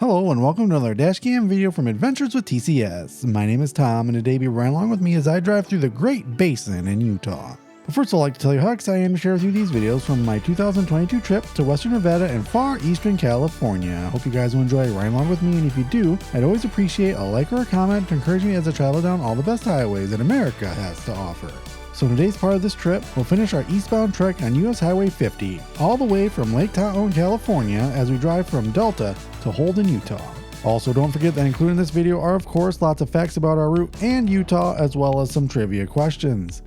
Hello and welcome to another dashcam video from Adventures with TCS. My name is Tom and today be right along with me as I drive through the Great Basin in Utah. But first I'd like to tell you how excited I am to share with you these videos from my 2022 trip to Western Nevada and far Eastern California. I hope you guys will enjoy right along with me, and if you do, I'd always appreciate a like or a comment to encourage me as I travel down all the best highways that America has to offer. So in today's part of this trip, we'll finish our eastbound trek on US Highway 50, all the way from Lake Tahoe, California, as we drive from Delta to Holden, Utah. Also, don't forget that included in this video are of course lots of facts about our route and Utah, as well as some trivia questions.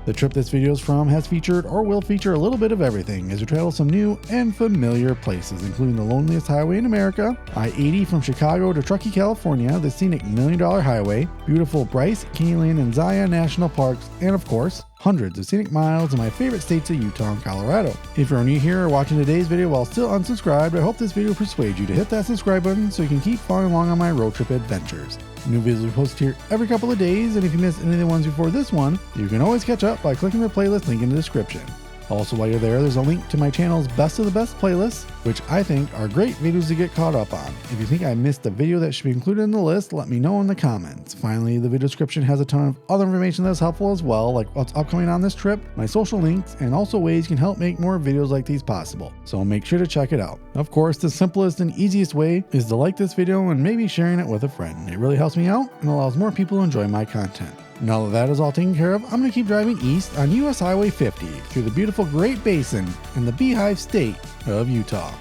The trip this video is from has featured or will feature a little bit of everything as we travel some new and familiar places, including the loneliest highway in America, I-80 from Chicago to Truckee, California, the scenic $1 Million Highway, beautiful Bryce, Canyon, and Zion National Parks, and of course, hundreds of scenic miles in my favorite states of Utah and Colorado. If you're new here or watching today's video while still unsubscribed, I hope this video persuades you to hit that subscribe button so you can keep following along on my road trip adventures. New videos will be posted here every couple of days, and if you missed any of the ones before this one, you can always catch up by clicking the playlist link in the description. Also, while you're there's a link to my channel's Best of the Best playlists, which I think are great videos to get caught up on. If you think I missed a video that should be included in the list, let me know in the comments. Finally, the video description has a ton of other information that's helpful as well, like what's upcoming on this trip, my social links, and also ways you can help make more videos like these possible. So make sure to check it out. Of course, the simplest and easiest way is to like this video and maybe sharing it with a friend. It really helps me out and allows more people to enjoy my content. Now that that is all taken care of, I'm going to keep driving east on US Highway 50 through the beautiful Great Basin in the Beehive State of Utah.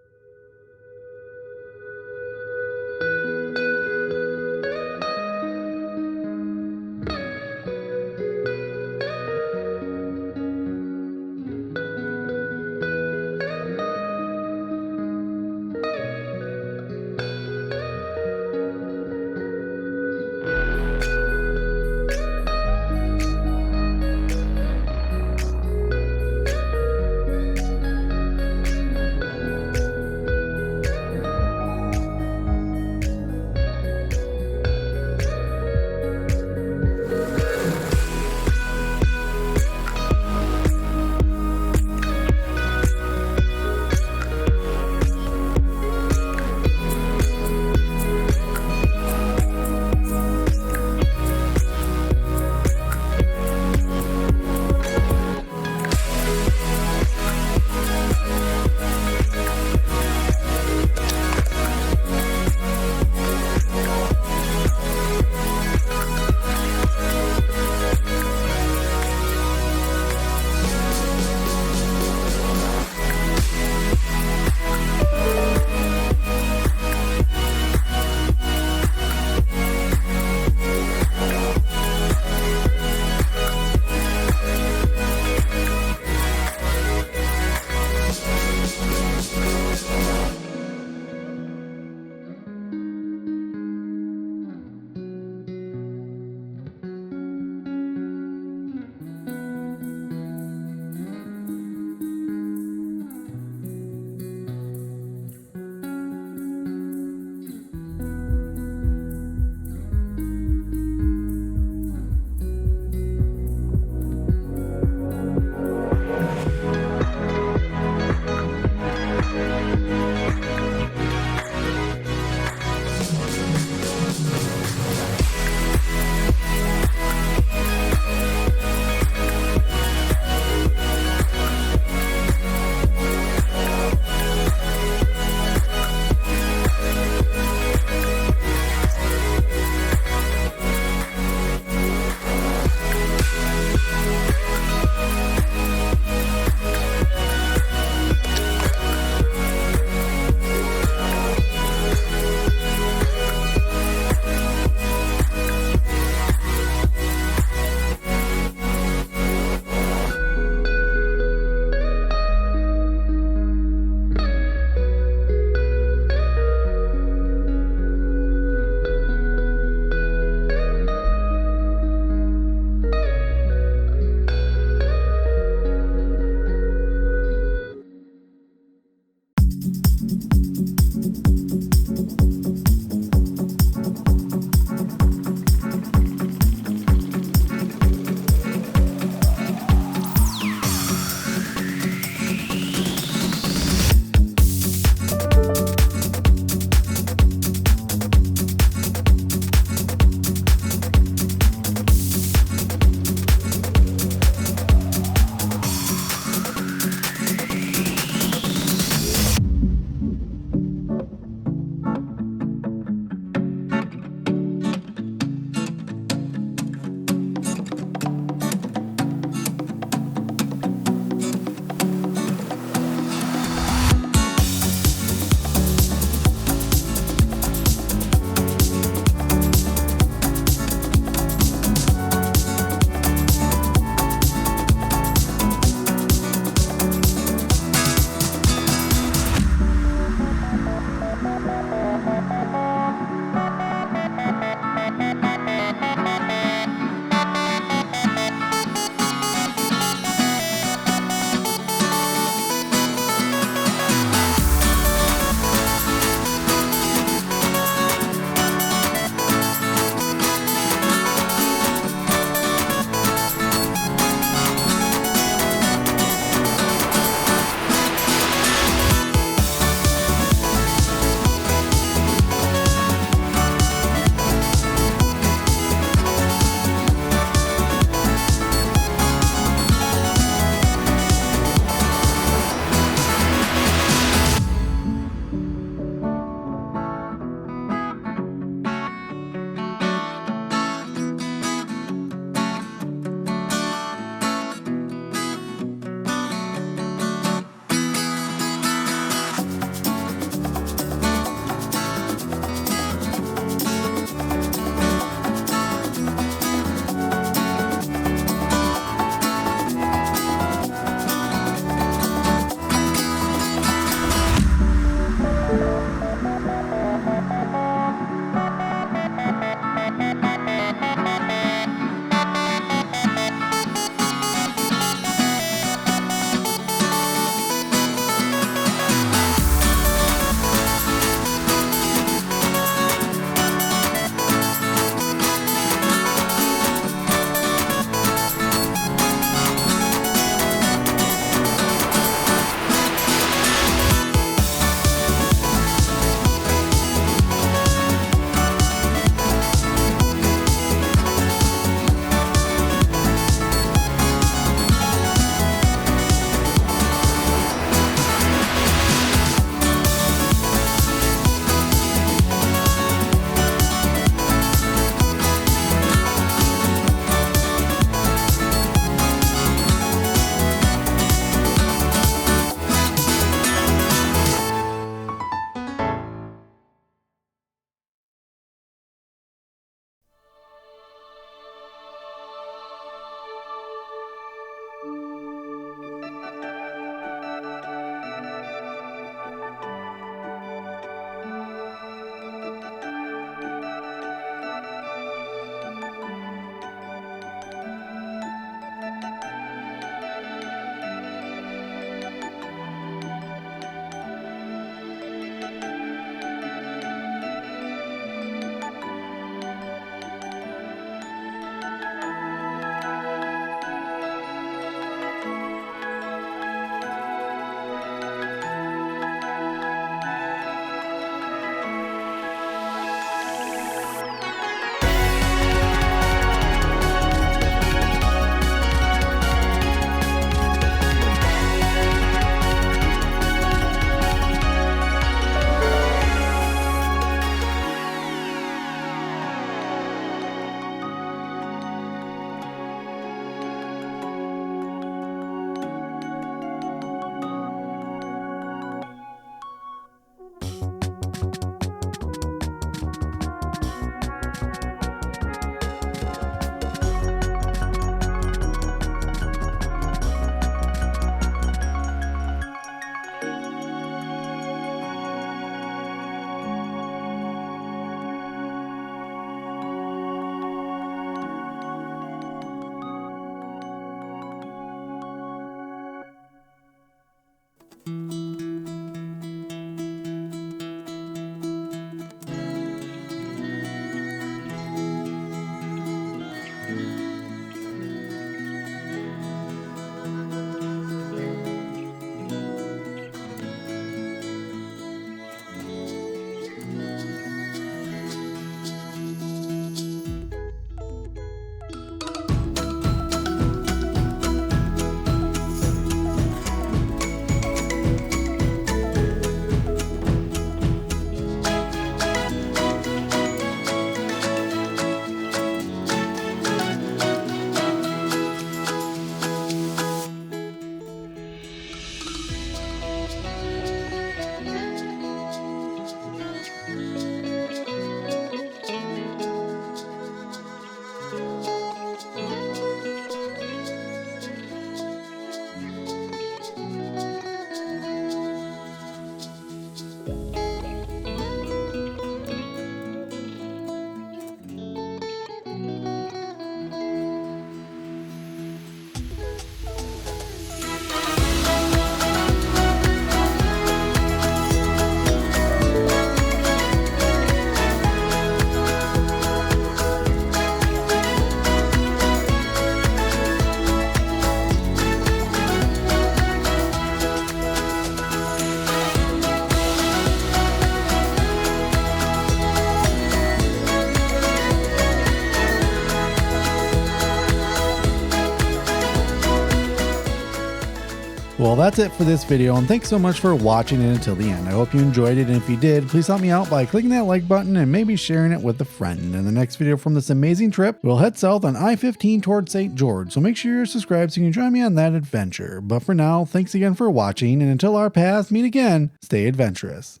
Well, that's it for this video, and thanks so much for watching it until the end. I hope you enjoyed it, and if you did, please help me out by clicking that like button and maybe sharing it with a friend. In the next video from this amazing trip, we'll head south on I-15 towards St. George, so make sure you're subscribed so you can join me on that adventure. But for now, thanks again for watching, and until our paths meet again, stay adventurous.